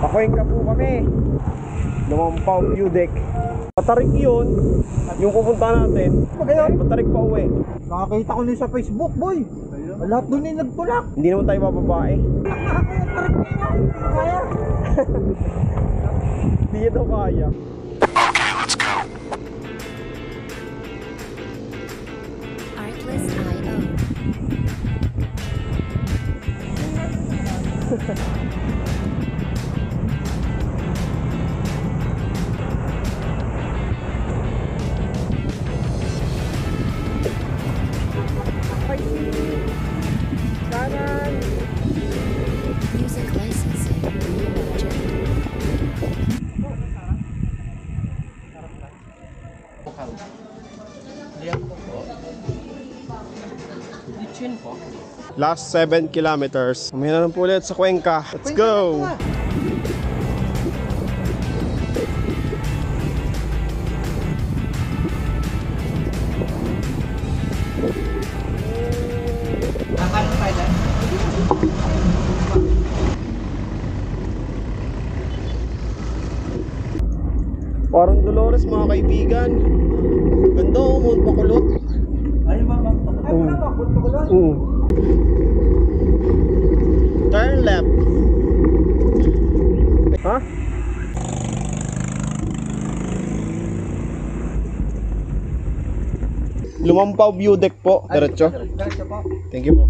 Pakuwing ka po kami. Lumampaw view deck. Patarik yun. Yung pupunta natin. Patarik pa uwi. Nakakita ko nyo sa Facebook, boy. Lahat doon ay nagtulak. Hindi naman tayo bababae. Kaya? Hindi niya daw kaya. Okay, let's go. Artlist.io. Kanan. Music licensing. Last 7 kilometers. Umina na po ulit sa Cuenca. Let's go! Parang Dolores mga kaibigan. Ganda oh, Mount Bacolod. Ay, mama. Ay, wala ba? Punto ko lang. Turn left. Ha? Lumampaw view deck po. Diretso. Diretso po. Thank you po.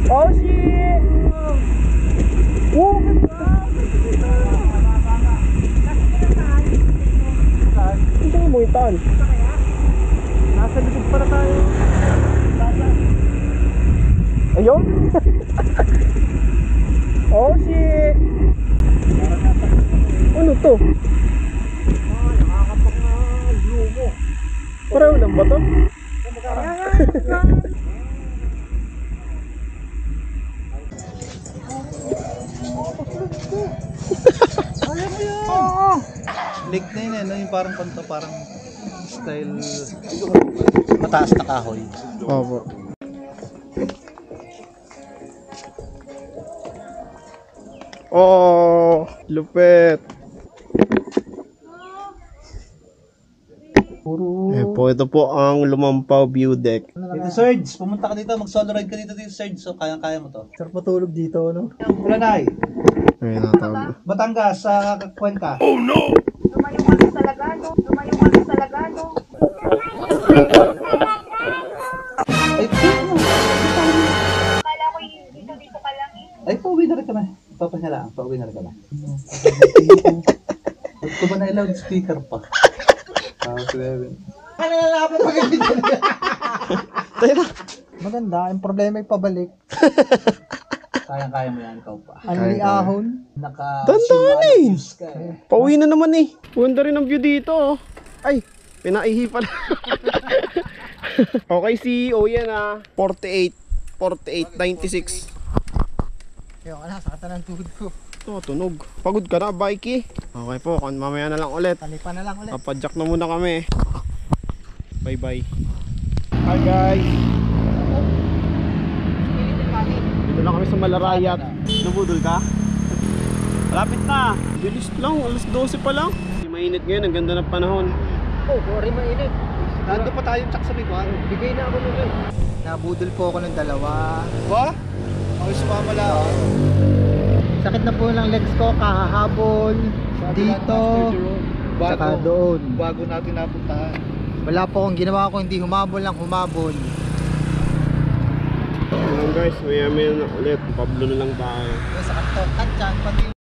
Oh shit! Oh, ito mo yung taan. Nasa likod para tayo. Ayun? Oh shit! Ano to? Nakakapak na lumo. Pareho lang ba to? Ayaw mo yan! Oo! Lake na yun eh, no? Yung parang panto, parang style mataas na kahoy. Opo. Oh, lupit. Eh po, ito po ang Lumampaw view deck. Dito, Serge, pumunta ka dito, mag-solo ride ka dito, Serge. So, kaya mo to. Sarap matulog dito, no? Kulanay, Ayun na tawag. Batangas, sa Cuenca. Lumayo ka sa Lagano. Lumayo ka sa Lagano. Ay, Akala ko dito ka lang eh. ay, pauwi na rin ka na. Papahinga lang, pauwi na rin ka na. Ba't ko ba na loudspeaker pa? Ano na lapit mo ganito? Maganda, ang problema ay pabalik. Kaya mo yan, ikaw pa. Ano ni ahon? Dandan eh. Pauwi na naman eh. Ganda rin ang view dito oh. Ay, pinaihi pala. Okay, CEO yan ah. 48, 96. Ayoko na, sakata ng tuhod ko. Ito, tunog. Pagod ka na, bikey. Okay po, mamaya na lang ulit. Talipa na lang ulit. Papadjak na muna kami. Bye bye. Hi guys. Dito na kami sa Malarayat. Nabudol ka? Malapit na. Bilis lang, alas 12 pa lang. Mainit ngayon, ang ganda ng panahon. Oh, sorry mainit. Nando pa tayo tsak sa biguan. Bigay na ako nun. Nabudol po ako ng dalawa. Ba? Ako sumama lang. Sakit na po ng legs ko, kahahabol, dito, saka doon. Bago natin napuntahan. Wala po akong ginawa ko, hindi humabol lang humabol. Ayan guys, maya na ulit. Pablo na lang tayo. Sa kanto, kanchan, pati